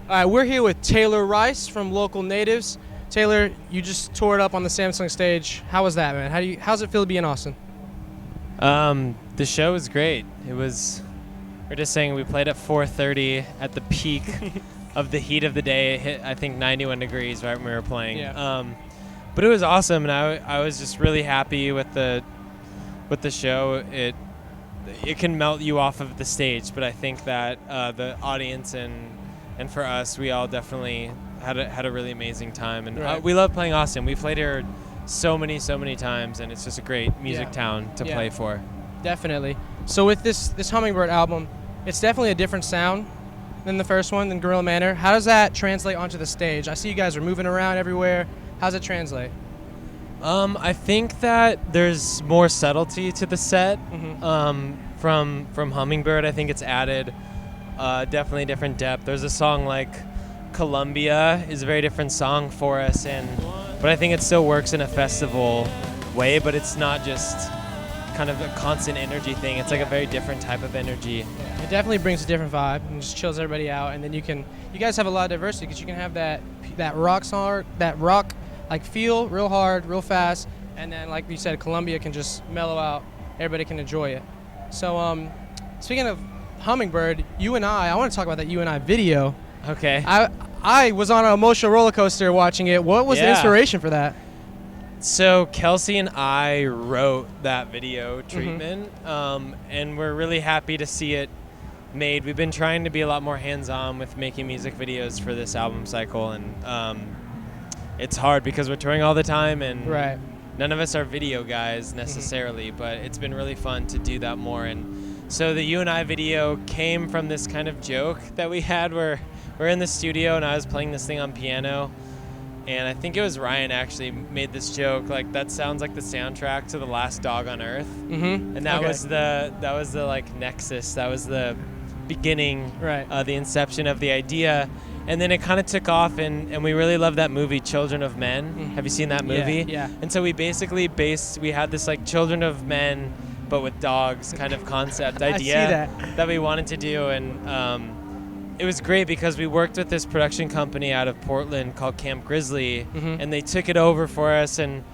All right, we're here with Taylor Rice from Local Natives. Taylor, you just tore it up on the Samsung stage. How was that, man? How's it feel to be in Austin? The show was great. We're just saying we played at 4:30 at the peak of the heat of the day. It hit, I think, 91 degrees right when we were playing. Yeah. But it was awesome, and I was just really happy with the show. It can melt you off of the stage, but I think that the audience and for us, we all definitely had a really amazing time, and Right. we love playing Austin. We played here so many times, and it's just a great music town to play for. Definitely. So with this Hummingbird album, it's definitely a different sound than the first one, than Gorilla Manor. How does that translate onto the stage? I see you guys are moving around everywhere. How's it translate? I think that there's more subtlety to the set. From Hummingbird. I think it's added definitely different depth. There's a song like Columbia is a very different song for us, but I think it still works in a festival way, but it's not just kind of a constant energy thing. It's like a very different type of energy. Yeah. It definitely brings a different vibe and just chills everybody out. And then you guys have a lot of diversity because you can have that rock like feel real hard, real fast, and then like you said, Columbia can just mellow out. Everybody can enjoy it. So speaking of Hummingbird, I want to talk about that You and I video. Okay. I was on an emotional roller coaster watching it. What was the inspiration for that? So Kelsey and I wrote that video treatment, and we're really happy to see it made. We've been trying to be a lot more hands-on with making music videos for this album cycle, and it's hard because we're touring all the time, and none of us are video guys necessarily, but it's been really fun to do that more. And so the You and I video came from this kind of joke that we had where we're in the studio and I was playing this thing on piano, and I think it was Ryan actually made this joke, like, that sounds like the soundtrack to The Last Dog on Earth. And that was the like nexus, that was the beginning, the inception of the idea. And then it kind of took off, and we really love that movie, Children of Men. Have you seen that movie? Yeah. And so we basically we had this like Children of Men, but with dogs kind of concept idea that we wanted to do. And it was great because we worked with this production company out of Portland called Camp Grizzly, and they took it over for us. And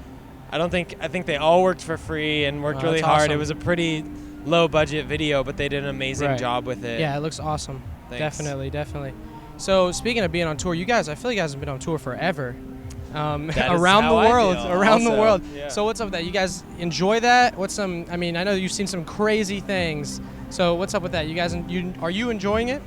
I think they all worked for free and worked really hard. Awesome. It was a pretty low budget video, but they did an amazing job with it. Yeah, it looks awesome. Thanks. Definitely. So speaking of being on tour, I feel you guys have been on tour forever, around the world. Yeah. So what's up with that? You guys enjoy that? I know you've seen some crazy things. So what's up with that? You guys, are you enjoying it?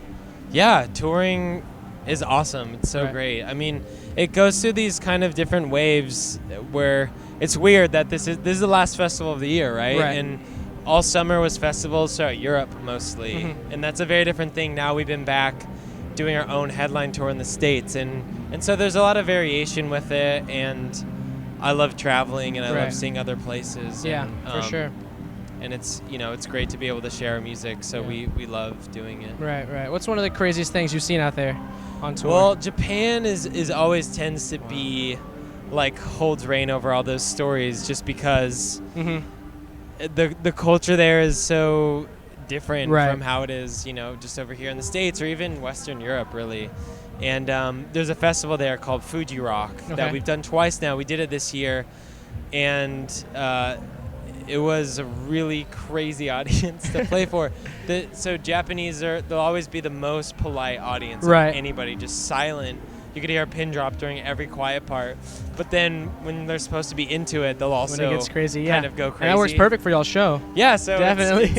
Yeah, touring is awesome. It's so great. I mean, it goes through these kind of different waves where it's weird that this is the last festival of the year, right? And all summer was festivals throughout Europe mostly, and that's a very different thing. Now we've been back doing our own headline tour in the States, and so there's a lot of variation with it, and I love traveling and I love seeing other places. Yeah, for sure. And it's great to be able to share our music, so we love doing it. Right. What's one of the craziest things you've seen out there on tour? Well, Japan is always tends to be like holds reign over all those stories, just because the culture there is so different from how it is, just over here in the States or even Western Europe, really. And there's a festival there called Fuji Rock that we've done twice now. We did it this year, and it was a really crazy audience to play for. So Japanese they'll always be the most polite audience of anybody, just silent. You could hear a pin drop during every quiet part, but then when they're supposed to be into it, they'll also when it gets crazy, kind of go crazy. And that works perfect for y'all's show. Yeah, so definitely,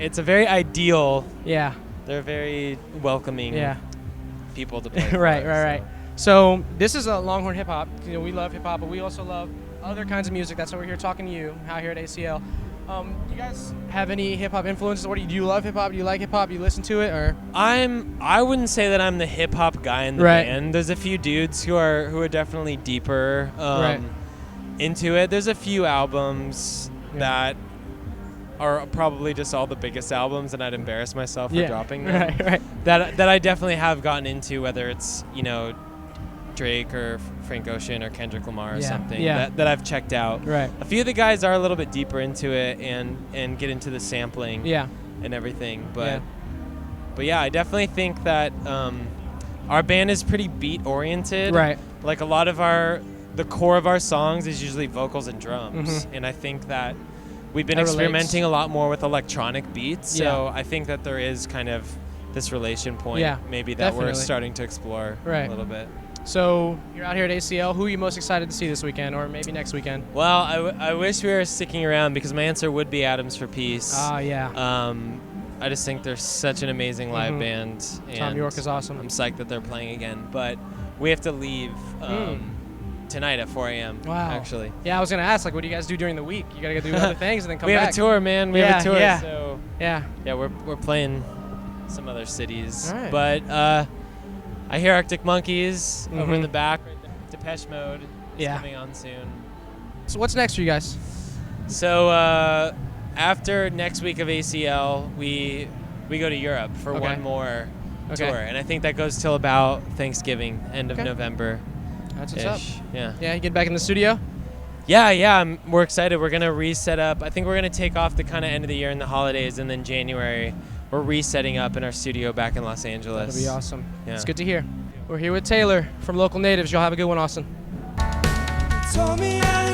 it's a very ideal. Yeah, they're very welcoming. People to play. Right. So this is a Longhorn hip hop. We love hip hop, but we also love other kinds of music. That's why we're here talking to you out here at ACL. You guys have any hip hop influences? Do you love hip hop? Do you like hip hop? Do you listen to it, or? I wouldn't say that I'm the hip hop guy in the band. There's a few dudes who are definitely deeper into it. There's a few albums that are probably just all the biggest albums, and I'd embarrass myself for dropping them. That I definitely have gotten into, whether it's Drake or Frank Ocean or Kendrick Lamar or something that I've checked out. A few of the guys are a little bit deeper into it and get into the sampling and everything. But yeah, I definitely think that our band is pretty beat oriented. Right. Like a lot of the core of our songs is usually vocals and drums. And I think that we've been That experimenting relates. a lot more with electronic beats. So I think that there is kind of this relation point maybe that we're definitely. starting to explore a little bit. So you're out here at ACL. Who are you most excited to see this weekend, or maybe next weekend? Well, I wish we were sticking around because my answer would be Atoms for Peace. Yeah. I just think they're such an amazing live band. And Tom York is awesome. I'm psyched that they're playing again. But we have to leave tonight at 4 a.m. Wow. Actually. Yeah, I was gonna ask, like, what do you guys do during the week? You gotta go do other things and then come we back. have a tour, man. We have a tour. Yeah. So Yeah. yeah, we're playing some other cities. All right. But I hear Arctic Monkeys over in the back. Depeche Mode is coming on soon. So what's next for you guys? So after next week of ACL, we go to Europe for one more tour, and I think that goes till about Thanksgiving, end of November. That's what's up. Yeah. Yeah, you get back in the studio? Yeah. We're excited. We're gonna reset up. I think we're gonna take off the kind of end of the year and the holidays, and then January we're resetting up in our studio back in Los Angeles. That'll be awesome. Yeah. It's good to hear. We're here with Taylor from Local Natives. Y'all have a good one, Austin. Told me I